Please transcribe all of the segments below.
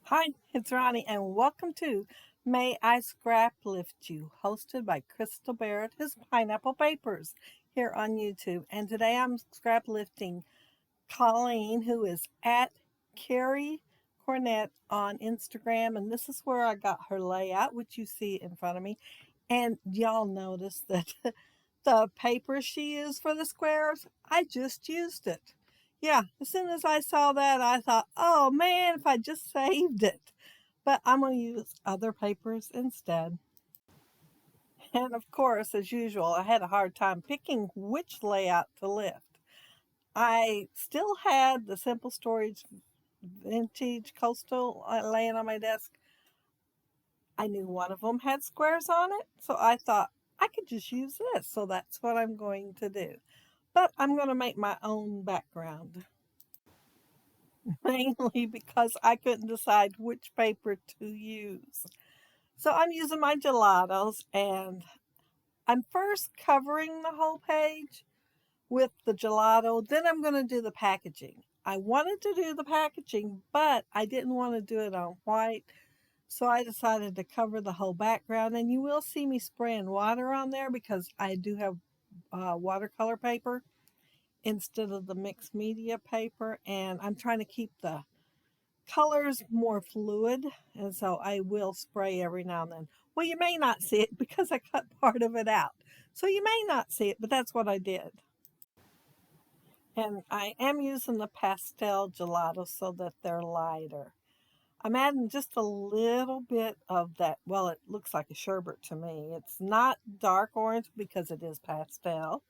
Hi, it's Ronnie, and welcome to May I Scraplift You, hosted by Crystal Barrett, his Pineapple Papers, here on YouTube. And today I'm scraplifting Colleen, who is at Carrie Cornett on Instagram, and this is where I got her layout, which you see in front of me. And y'all notice that the paper she used for the squares, I just used it. Yeah, as soon as I saw that, I thought, oh man, if I just saved it. But I'm going to use other papers instead. And of course, as usual, I had a hard time picking which layout to lift. I still had the Simple Storage Vintage Coastal laying on my desk. I knew one of them had squares on it, so I thought I could just use this. So that's what I'm going to do. But I'm going to make my own background, mainly because I couldn't decide which paper to use. So I'm using my gelatos, and I'm first covering the whole page with the gelato. Then I'm going to do the packaging. I wanted to do the packaging, but I didn't want to do it on white. So I decided to cover the whole background, and you will see me spraying water on there because I do have watercolor paper instead of the mixed media paper, and I'm trying to keep the colors more fluid, and so I will spray every now and then. Well, you may not see it because I cut part of it out, so you may not see it, but that's what I did. And I am using the pastel gelato so that they're lighter. I'm adding just a little bit of that. Well, it looks like a sherbet to me. It's not dark orange because it is pastel,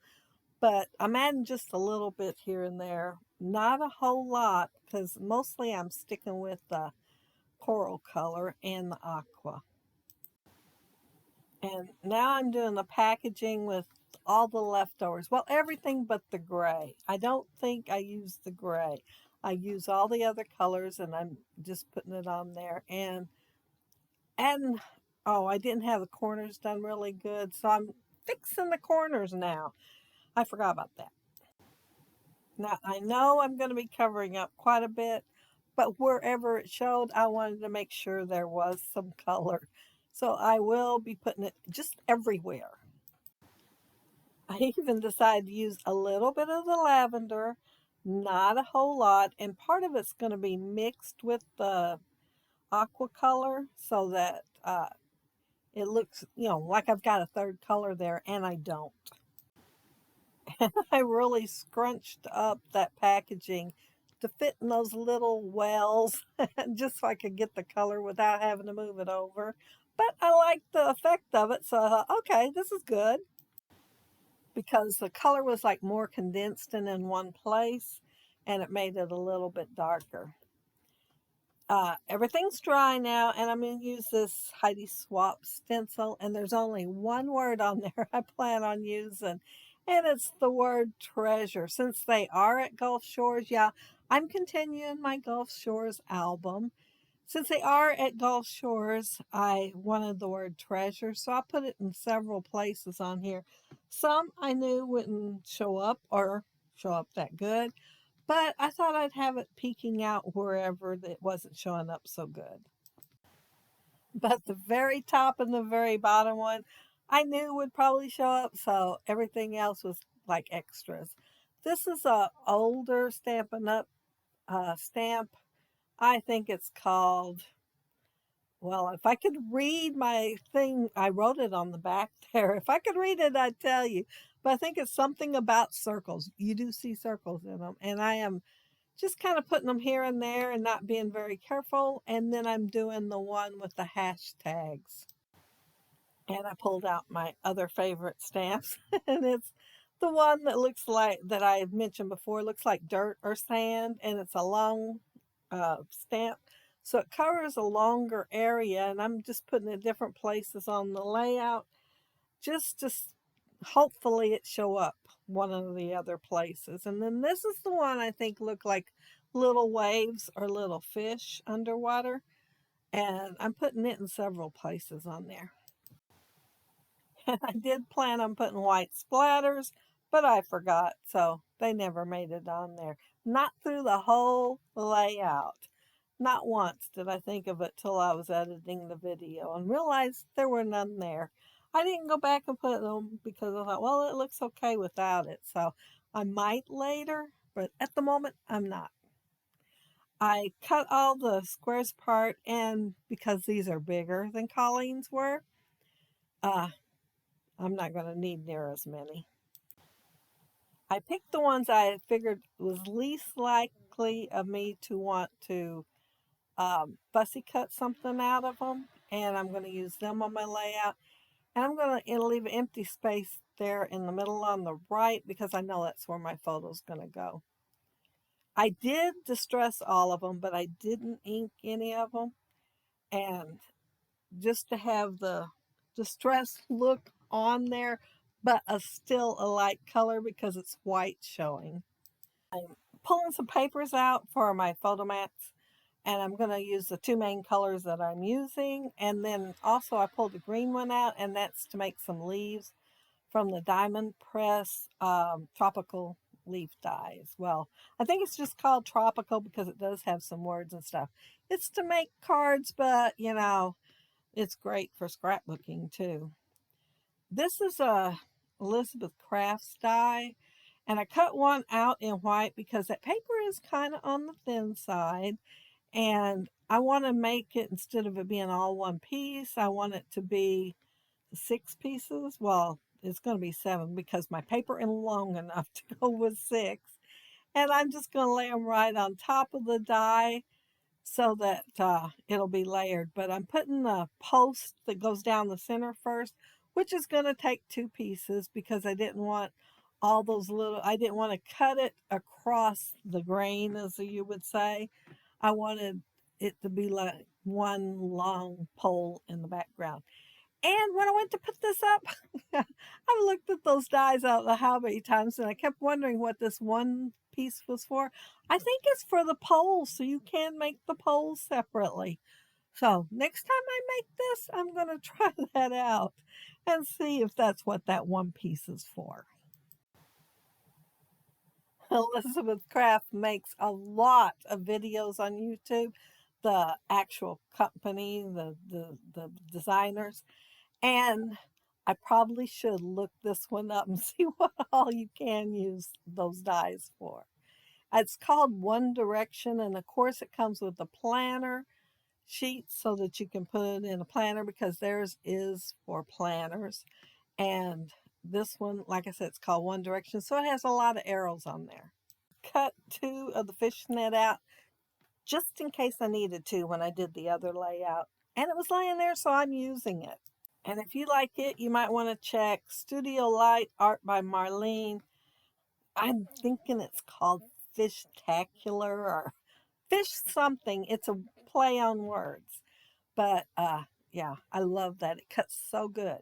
but I'm adding just a little bit here and there. Not a whole lot because mostly I'm sticking with the coral color and the aqua. And now I'm doing the packaging with all the leftovers. Well, everything but the gray. I don't think I use the gray. I use all the other colors and I'm just putting it on there. And oh, I didn't have the corners done really good, so I'm fixing the corners now. I forgot about that. Now, I know I'm going to be covering up quite a bit, but wherever it showed, I wanted to make sure there was some color. So I will be putting it just everywhere. I even decided to use a little bit of the lavender, not a whole lot, and part of it's going to be mixed with the aqua color so that it looks, like I've got a third color there, and I don't. I really scrunched up that packaging to fit in those little wells just so I could get the color without having to move it over. But I liked the effect of it, so I thought, okay, this is good because the color was like more condensed and in one place and it made it a little bit darker. Everything's dry now, and I'm going to use this Heidi Swap stencil, and there's only one word on there I plan on using, and it's the word treasure. Since they are at Gulf Shores, yeah, I'm continuing my Gulf Shores album. Since they are at Gulf Shores, I wanted the word treasure, so I put it in several places on here. Some I knew wouldn't show up or show up that good, but I thought I'd have it peeking out wherever it wasn't showing up so good. But the very top and the very bottom one, I knew would probably show up, so everything else was like extras. This is a older Stampin' Up stamp. I think it's called, well, if I could read my thing, I wrote it on the back there. If I could read it, I'd tell you. But I think it's something about circles. You do see circles in them, and I am just kind of putting them here and there and not being very careful. And then I'm doing the one with the hashtags. And I pulled out my other favorite stamps, and it's the one that looks like, that I mentioned before, looks like dirt or sand, and it's a long stamp. So it covers a longer area, and I'm just putting it different places on the layout just to hopefully it show up one of the other places. And then this is the one I think look like little waves or little fish underwater. And I'm putting it in several places on there. And I did plan on putting white splatters, but I forgot, so they never made it on there. Not through the whole layout. Not once did I think of it till I was editing the video and realized there were none there. I didn't go back and put them because I thought, well, it looks okay without it. So I might later, but at the moment, I'm not. I cut all the squares apart, and because these are bigger than Colleen's were, uh, I'm not going to need near as many. I picked the ones I figured was least likely of me to want to fussy cut something out of them, and I'm going to use them on my layout. And I'm going to leave an empty space there in the middle on the right because I know that's where my photo's going to go. I did distress all of them, but I didn't ink any of them. And just to have the distress look on there, but still a light color because it's white showing. I'm pulling some papers out for my photo mats, and I'm going to use the two main colors that I'm using. And then also I pulled the green one out, and that's to make some leaves from the Diamond Press tropical leaf dies. Well, I think it's just called tropical because it does have some words and stuff. It's to make cards, but it's great for scrapbooking too. This is a Elizabeth Crafts die, and I cut one out in white because that paper is kind of on the thin side, and I want to make it, instead of it being all one piece, I want it to be 6 pieces. Well, it's going to be 7 because my paper isn't long enough to go with 6. And I'm just going to lay them right on top of the die so that it'll be layered. But I'm putting the post that goes down the center first, which is going to take 2 pieces because I didn't want all those little, I didn't want to cut it across the grain, as you would say. I wanted it to be like one long pole in the background. And when I went to put this up, I looked at those dies out the how many times, and I kept wondering what this one piece was for. I think it's for the poles, so you can make the poles separately. So next time I make this, I'm going to try that out and see if that's what that one piece is for. Elizabeth Craft makes a lot of videos on YouTube, the actual company, the designers. And I probably should look this one up and see what all you can use those dies for. It's called One Direction, and of course it comes with a planner sheet so that you can put it in a planner because theirs is for planners. And this one, like I said, it's called One Direction, so it has a lot of arrows on there. Cut 2 of the fishnet out just in case I needed to when I did the other layout. And it was laying there, so I'm using it. And if you like it, you might want to check Studio Light Art by Marlene. I'm thinking it's called Fishtacular or Fish something. It's a play on words. But yeah, I love that. It cuts so good.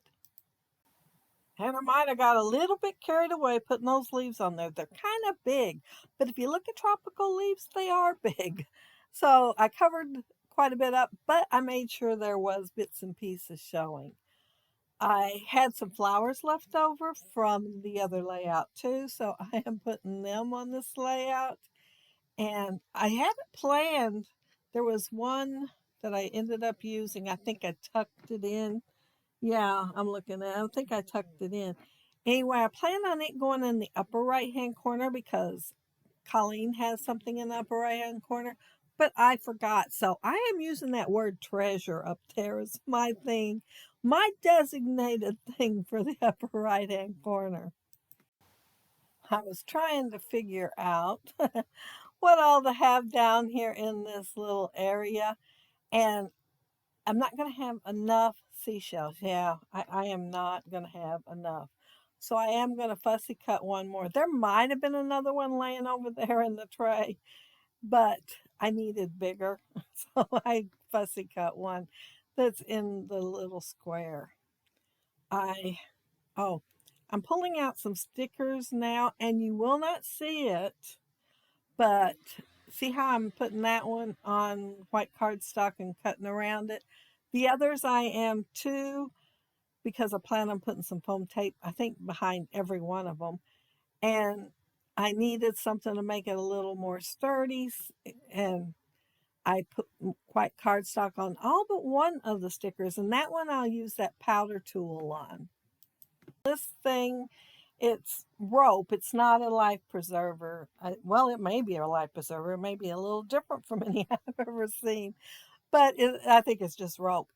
And I might have got a little bit carried away putting those leaves on there. They're kind of big. But if you look at tropical leaves, they are big. So I covered quite a bit up, but I made sure there was bits and pieces showing. I had some flowers left over from the other layout too, so I am putting them on this layout. And I had it planned. There was one that I ended up using. I think I tucked it in. Yeah, I'm looking at it. I think I tucked it in. Anyway, I plan on it going in the upper right-hand corner because Colleen has something in the upper right-hand corner, but I forgot. So I am using that word treasure up there as my thing, my designated thing for the upper right-hand corner. I was trying to figure out what all to have down here in this little area, and I'm not going to have enough seashells. Yeah, I am not going to have enough. So I am going to fussy cut one more. There might have been another one laying over there in the tray, but I needed bigger. So I fussy cut one that's in the little square. I, oh, I'm pulling out some stickers now, and you will not see it, but see how I'm putting that one on white cardstock and cutting around it? The others I am too, because I plan on putting some foam tape, I think, behind every one of them. And I needed something to make it a little more sturdy. And I put white cardstock on all but one of the stickers, and that one I'll use that powder tool on. This thing, it's rope. It's not a life preserver. Well, it may be a life preserver. It may be a little different from any I've ever seen, but I think it's just rope.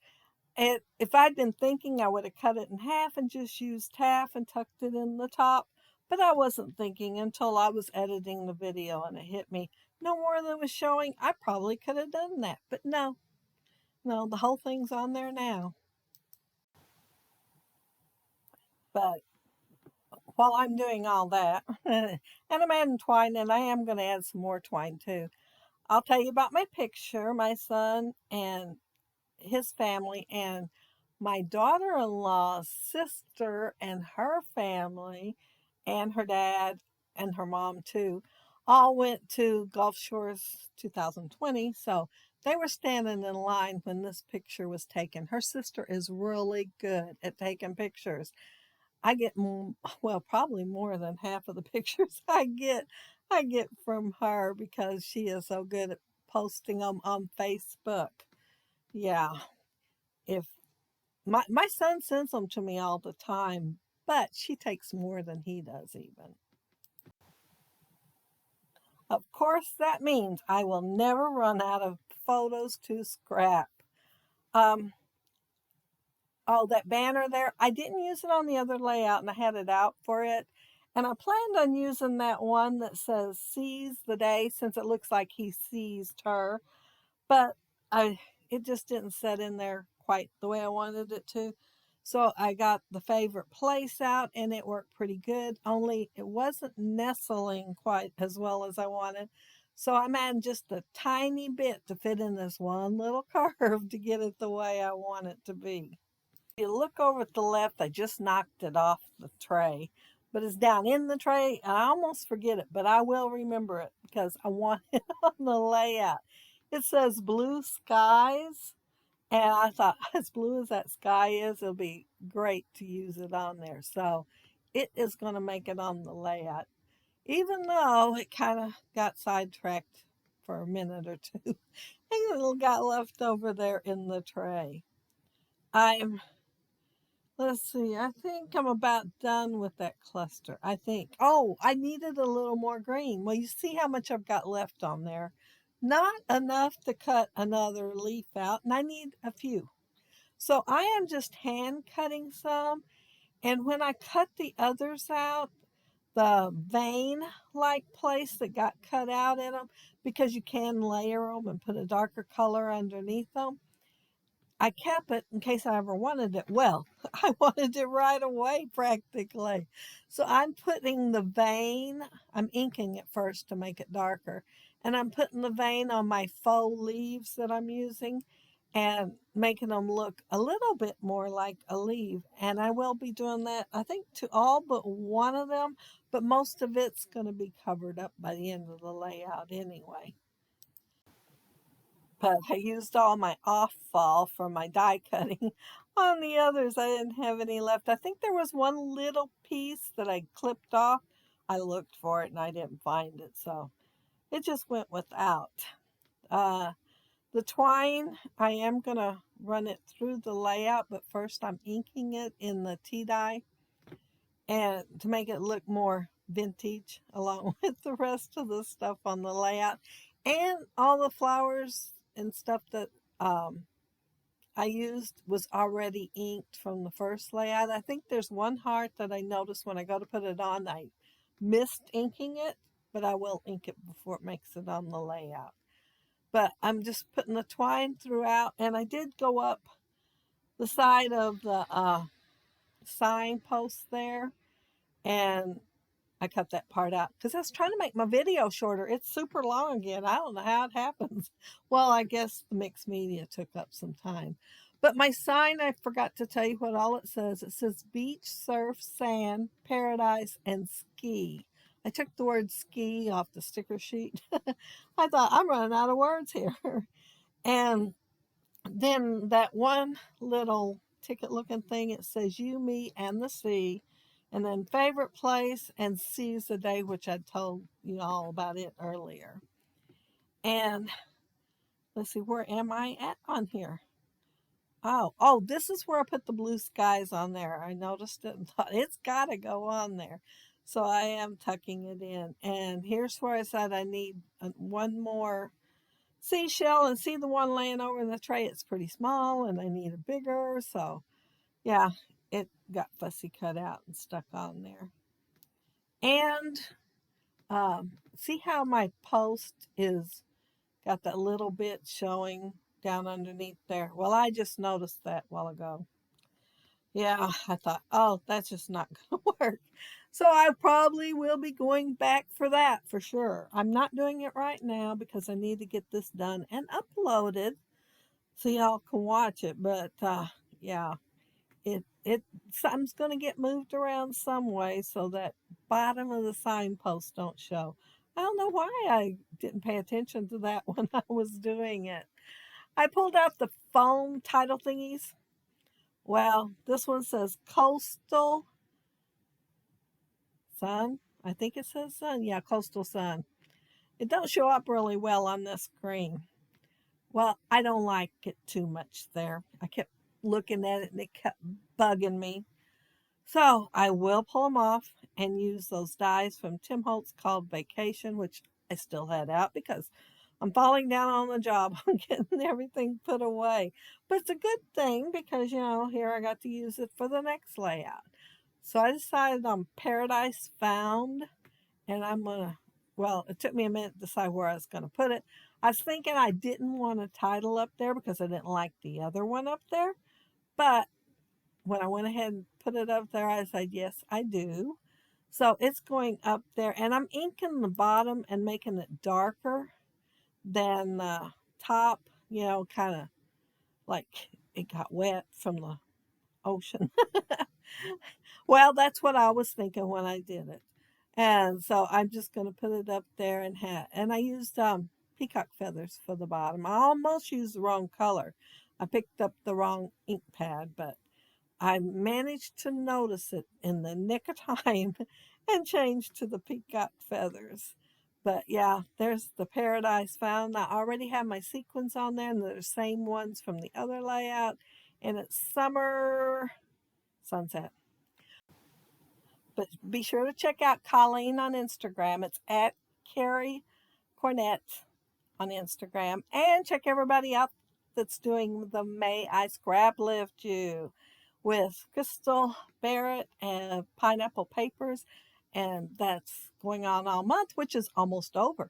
And if I'd been thinking, I would have cut it in half and just used half and tucked it in the top. But I wasn't thinking until I was editing the video and it hit me. No more than was showing. I probably could have done that. But no, the whole thing's on there now. But while I'm doing all that, and I'm adding twine, and I am going to add some more twine too. I'll tell you about my picture, my son and his family, and my daughter-in-law's sister and her family, and her dad and her mom too, all went to Gulf Shores 2020. So they were standing in line when this picture was taken. Her sister is really good at taking pictures. I get, well, probably more than half of the pictures I get from her because she is so good at posting them on Facebook. Yeah, if my son sends them to me all the time, but she takes more than he does even. Of course, that means I will never run out of photos to scrap. Um, oh, that banner there, I didn't use it on the other layout and I had it out for it. And I planned on using that one that says seize the day since it looks like he seized her. But it just didn't set in there quite the way I wanted it to. So I got the favorite place out and it worked pretty good, only it wasn't nestling quite as well as I wanted. So I'm adding just a tiny bit to fit in this one little curve to get it the way I want it to be. If you look over at the left, I just knocked it off the tray, but it's down in the tray. I almost forget it, but I will remember it because I want it on the layout. It says blue skies, and I thought, as blue as that sky is, it'll be great to use it on there. So it is going to make it on the layout, even though it kind of got sidetracked for a minute or two. And it got left over there in the tray. Let's see, I think I'm about done with that cluster. I think, oh, I needed a little more green. Well, you see how much I've got left on there. Not enough to cut another leaf out, and I need a few. So I am just hand cutting some, and when I cut the others out, the vein-like place that got cut out in them, because you can layer them and put a darker color underneath them, I kept it in case I ever wanted it. Well, I wanted it right away practically. So I'm putting the vein, I'm inking it first to make it darker. And I'm putting the vein on my faux leaves that I'm using and making them look a little bit more like a leaf. And I will be doing that, I think, to all but one of them, but most of it's going to be covered up by the end of the layout anyway. But I used all my off fall from my die cutting. On the others, I didn't have any left. I think there was one little piece that I clipped off. I looked for it and I didn't find it, so it just went without. Uh, the twine, I am going to run it through the layout, but first I'm inking it in the tea dye and to make it look more vintage along with the rest of the stuff on the layout and all the flowers and stuff that I used was already inked from the first layout. I think there's one heart that I noticed when I go to put it on, I missed inking it, but I will ink it before it makes it on the layout. But I'm just putting the twine throughout, and I did go up the side of the signpost there, and I cut that part out because I was trying to make my video shorter. It's super long again. I don't know how it happens. Well, I guess the mixed media took up some time. But my sign, I forgot to tell you what all it says. It says beach, surf, sand, paradise, and ski. I took the word ski off the sticker sheet. I thought, I'm running out of words here. And then that one little ticket looking thing, it says you, me, and the sea. And then favorite place and seize the day, which I told you all about it earlier. And let's see, where am I at on here? Oh, this is where I put the blue skies on there. I noticed it and thought it's got to go on there. So I am tucking it in. And here's where I said I need one more seashell, and see the one laying over in the tray. It's pretty small and I need a bigger. So yeah, it got fussy cut out and stuck on there. And see how my post is got that little bit showing down underneath there? Well, I just noticed that a while ago. Yeah, I thought, oh, that's just not going to work. So I probably will be going back for that for sure. I'm not doing it right now because I need to get this done and uploaded so y'all can watch it. But yeah, it something's going to get moved around some way so that bottom of the signpost don't show. I don't know why I didn't pay attention to that when I was doing it. I pulled out the foam title thingies. Well, this one says Coastal Sun. I think it says Sun. Yeah, Coastal Sun. It don't show up really well on this screen. Well, I don't like it too much there. I kept looking at it and it kept bugging me. So I will pull them off and use those dies from Tim Holtz called Vacation, which I still had out because I'm falling down on the job on getting everything put away. But it's a good thing because, here I got to use it for the next layout. So I decided on Paradise Found, and I'm going to, well, it took me a minute to decide where I was going to put it. I was thinking I didn't want a title up there because I didn't like the other one up there. But when I went ahead and put it up there, I said, yes, I do. So it's going up there, and I'm inking the bottom and making it darker than the top, kind of like it got wet from the ocean. Well, that's what I was thinking when I did it. And so I'm just going to put it up there and I used peacock feathers for the bottom. I almost used the wrong color. I picked up the wrong ink pad, but I managed to notice it in the nick of time and change to the peacock feathers. But yeah, there's the Paradise Found. I already have my sequins on there, and they're the same ones from the other layout. And it's summer sunset. But be sure to check out Colleen on Instagram. It's at Carrie Cornett on Instagram. And check everybody out that's doing the May I Scraplift You with Crystal Barrett and Pineapple Papers. And that's going on all month, which is almost over.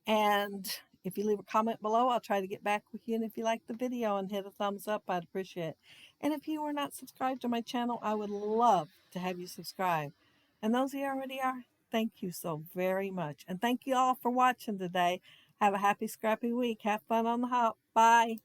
And if you leave a comment below, I'll try to get back with you. And if you like the video and hit a thumbs up, I'd appreciate it. And if you are not subscribed to my channel, I would love to have you subscribe. And those of you already are, thank you so very much. And thank you all for watching today. Have a happy, scrappy week. Have fun on the hop. Bye.